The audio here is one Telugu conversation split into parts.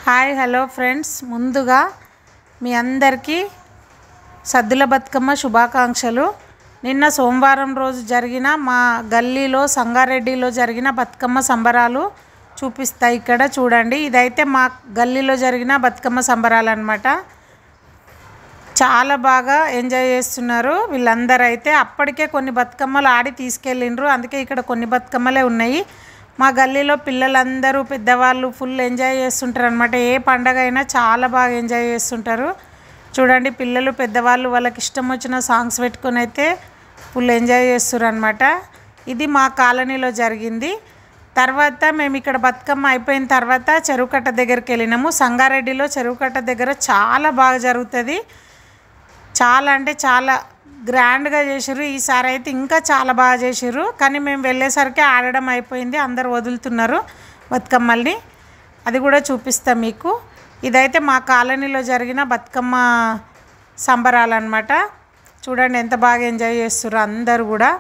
హాయ్ హలో ఫ్రెండ్స్, ముందుగా మీ అందరికీ సద్దుల బతుకమ్మ శుభాకాంక్షలు. నిన్న సోమవారం రోజు జరిగిన మా గల్లీలో సంగారెడ్డిలో జరిగిన బతుకమ్మ సంబరాలు చూపిస్తాయి. ఇక్కడ చూడండి, ఇదైతే మా గల్లీలో జరిగిన బతుకమ్మ సంబరాలు అన్నమాట. చాలా బాగా ఎంజాయ్ చేస్తున్నారు వీళ్ళందరూ. అయితే అప్పటికే కొన్ని బతుకమ్మలు ఆడి తీసుకెళ్ళిండ్రు, అందుకే ఇక్కడ కొన్ని బతుకమ్మలే ఉన్నాయి. మా గల్లీలో పిల్లలందరూ పెద్దవాళ్ళు ఫుల్ ఎంజాయ్ చేస్తుంటారు అనమాట. ఏ పండగ అయినా చాలా బాగా ఎంజాయ్ చేస్తుంటారు. చూడండి, పిల్లలు పెద్దవాళ్ళు వాళ్ళకి ఇష్టం వచ్చిన సాంగ్స్ పెట్టుకొని అయితే ఫుల్ ఎంజాయ్ చేస్తారు అనమాట. ఇది మా కాలనీలో జరిగింది. తర్వాత మేము ఇక్కడ బతుకమ్మ అయిపోయిన తర్వాత చెరువుకట్ట దగ్గరికి వెళ్ళినాము. సంగారెడ్డిలో చెరువుకట్ట దగ్గర చాలా బాగా జరుగుతుంది. చాలా అంటే చాలా గ్రాండ్గా చేసిర్రు. ఈసారి అయితే ఇంకా చాలా బాగా చేసిర్రు. కానీ మేము వెళ్ళేసరికి ఆడడం అయిపోయింది, అందరు వదులుతున్నారు బతుకమ్మల్ని. అది కూడా చూపిస్తాం మీకు. ఇదైతే మా కాలనీలో జరిగిన బతుకమ్మ సంబరాలు అన్నమాట. చూడండి ఎంత బాగా ఎంజాయ్ చేస్తుర్రు అందరు కూడా.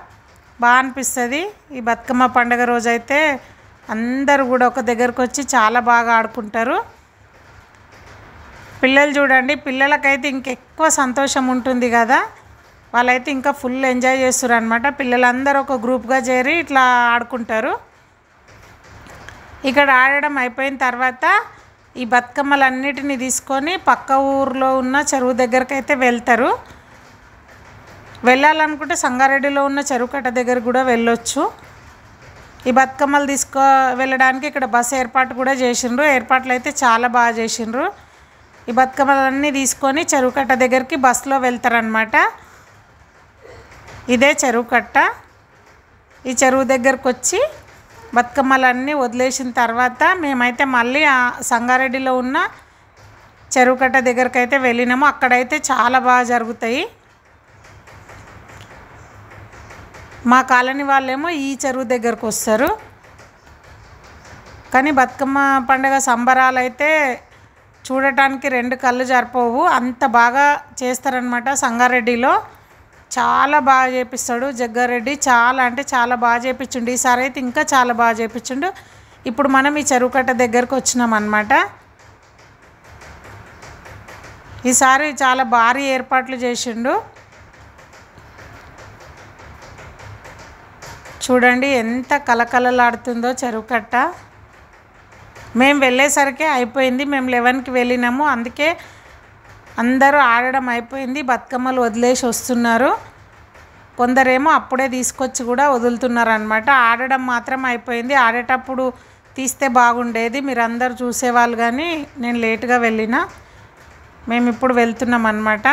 బాగా అనిపిస్తుంది ఈ బతుకమ్మ పండుగ రోజైతే. అందరు కూడా ఒక దగ్గరకు వచ్చి చాలా బాగా ఆడుకుంటారు. పిల్లలు చూడండి, పిల్లలకైతే ఇంకెక్కువ సంతోషం ఉంటుంది కదా, వాళ్ళైతే ఇంకా ఫుల్ ఎంజాయ్ చేస్తారు అనమాట. పిల్లలందరూ ఒక గ్రూప్గా చేరి ఇట్లా ఆడుకుంటారు. ఇక్కడ ఆడడం అయిపోయిన తర్వాత ఈ బతుకమ్మలన్నిటిని తీసుకొని పక్క ఊర్లో ఉన్న చెరువు దగ్గరికి అయితే వెళ్తారు. వెళ్ళాలనుకుంటే సంగారెడ్డిలో ఉన్న చెరువుకట్ట దగ్గర కూడా వెళ్ళొచ్చు. ఈ బతుకమ్మలు వెళ్ళడానికి ఇక్కడ బస్సు ఏర్పాటు కూడా చేసిండ్రు. ఏర్పాట్లు అయితే చాలా బాగా చేసిండ్రు. ఈ బతుకమ్మలన్నీ తీసుకొని చెరువుకట్ట దగ్గరికి బస్సులో వెళ్తారనమాట. ఇదే చెరువుకట్ట. ఈ చెరువు దగ్గరకు వచ్చి బతుకమ్మలన్నీ వదిలేసిన తర్వాత మేమైతే మళ్ళీ ఆ సంగారెడ్డిలో ఉన్న చెరువుకట్ట దగ్గరికి అయితే వెళ్ళినాము. అక్కడైతే చాలా బాగా జరుగుతాయి. మా కాలనీ వాళ్ళేమో ఈ చెరువు దగ్గరకు వస్తారు. కానీ బతుకమ్మ పండుగ సంబరాలు అయితే చూడటానికి రెండు కళ్ళు సరిపోవు, అంత బాగా చేస్తారనమాట. సంగారెడ్డిలో చాలా బాగా చేపిస్తాడు జగ్గారెడ్డి. చాలా అంటే చాలా బాగా చేపించుండు. ఈసారి అయితే ఇంకా చాలా బాగా చేపించుండు. ఇప్పుడు మనం ఈ చెరువుకట్ట దగ్గరకు వచ్చినాం అన్నమాట. ఈసారి చాలా భారీ ఏర్పాట్లు చేసిండు. చూడండి ఎంత కలకలలాడుతుందో చెరువుకట్ట. మేము వెళ్ళేసరికి అయిపోయింది. మేము 11కి వెళ్ళినాము, అందుకే అందరూ ఆడడం అయిపోయింది. బతుకమ్మలు వదిలేసి వస్తున్నారు. కొందరేమో అప్పుడే తీసుకొచ్చి కూడా వదులుతున్నారు అనమాట. ఆడడం మాత్రం అయిపోయింది. ఆడేటప్పుడు తీస్తే బాగుండేది, మీరు అందరు చూసేవాళ్ళు. కానీ నేను లేటుగా వెళ్ళినా. మేము ఇప్పుడు వెళ్తున్నాం అన్నమాట.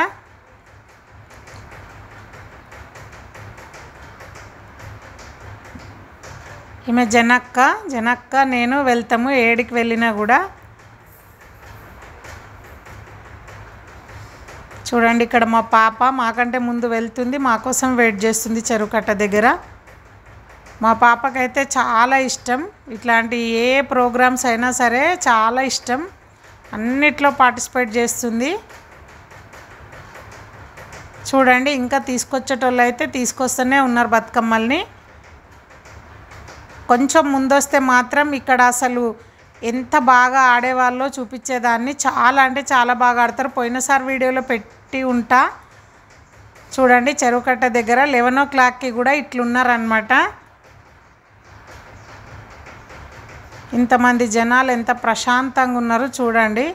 ఈమె జనక్క నేను వెళ్తాము 7కి వెళ్ళినా కూడా. చూడండి, ఇక్కడ మా పాప మాకంటే ముందు వెళ్తుంది, మా కోసం వెయిట్ చేస్తుంది చెరువుకట్ట దగ్గర. మా పాపకైతే చాలా ఇష్టం ఇట్లాంటి ఏ ప్రోగ్రామ్స్ అయినా సరే, చాలా ఇష్టం. అన్నిట్లో పార్టిసిపేట్ చేస్తుంది. చూడండి, ఇంకా తీసుకొచ్చేటోళ్ళు అయితే తీసుకొస్తూనే ఉన్నారు బతుకమ్మల్ని. కొంచెం ముందొస్తే మాత్రం ఇక్కడ అసలు ఎంత బాగా ఆడేవాళ్ళో చూపించేదాన్ని. చాలా అంటే చాలా బాగా ఆడతారు. పోయినసారి వీడియోలో పెట్టి ఉంటా చూడండి. చెరువుకట్ట దగ్గర 11 o'clockకి కూడా ఇట్లున్నారనమాట. ఇంతమంది జనాలు ఎంత ప్రశాంతంగా ఉన్నారు చూడండి.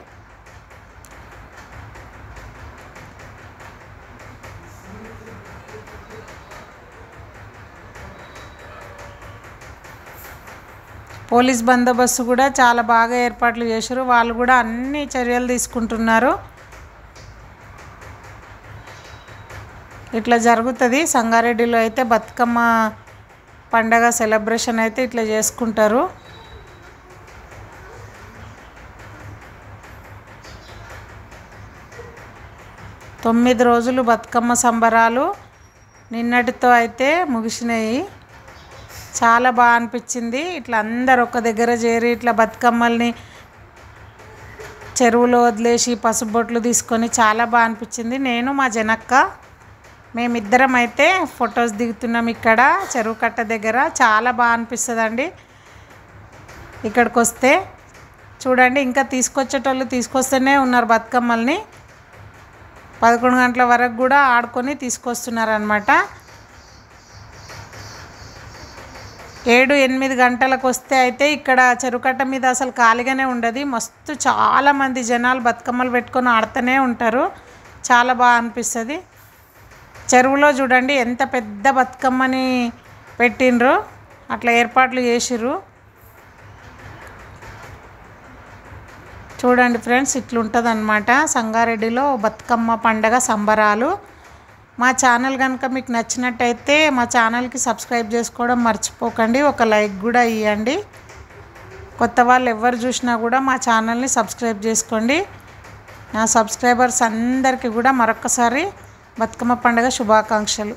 పోలీస్ బందోబస్తు కూడా చాలా బాగా ఏర్పాట్లు చేశారు. వాళ్ళు కూడా అన్ని చర్యలు తీసుకుంటున్నారు. ఇట్లా జరుగుతుంది సంగారెడ్డిలో అయితే. బతుకమ్మ పండగ సెలబ్రేషన్ అయితే ఇట్లా చేసుకుంటారు. తొమ్మిది రోజులు బతుకమ్మ సంబరాలు నిన్నటితో అయితే ముగిసినాయి. చాలా బాగా అనిపించింది. ఇట్లా అందరు ఒక దగ్గర చేరి ఇట్లా బతుకమ్మల్ని చెరువులో వదిలేసి పసుబొట్లు తీసుకొని చాలా బాగా అనిపించింది. నేను మా జనక్క మేమిద్దరం అయితే ఫొటోస్ దిగుతున్నాం ఇక్కడ చెరువుకట్ట దగ్గర. చాలా బాగా అనిపిస్తుందండి ఇక్కడికి వస్తే. చూడండి ఇంకా తీసుకొచ్చేటోళ్ళు తీసుకొస్తూనే ఉన్నారు బతుకమ్మల్ని. 11 గంటల వరకు కూడా ఆడుకొని తీసుకొస్తున్నారు అన్నమాట. 7-8 గంటలకు వస్తే అయితే ఇక్కడ చెరుకట్ట మీద అసలు ఖాళీగానే ఉండదు. మస్తు చాలామంది జనాలు బతుకమ్మలు పెట్టుకొని ఆడుతూనే ఉంటారు. చాలా బాగా అనిపిస్తుంది. చెరువులో చూడండి ఎంత పెద్ద బతుకమ్మని పెట్టిండ్రు, అట్లా ఏర్పాట్లు చేసిర్రు. చూడండి ఫ్రెండ్స్, ఇట్లుంటుంది అన్నమాట సంగారెడ్డిలో బతుకమ్మ పండగ సంబరాలు. మా ఛానల్ కనుక మీకు నచ్చినట్టయితే మా ఛానల్కి సబ్స్క్రైబ్ చేసుకోవడం మర్చిపోకండి. ఒక లైక్ కూడా ఇవ్వండి. కొత్త వాళ్ళు ఎవరు చూసినా కూడా మా ఛానల్ని సబ్స్క్రైబ్ చేసుకోండి. నా సబ్స్క్రైబర్స్ అందరికీ కూడా మరొకసారి బతుకమ్మ పండుగ శుభాకాంక్షలు.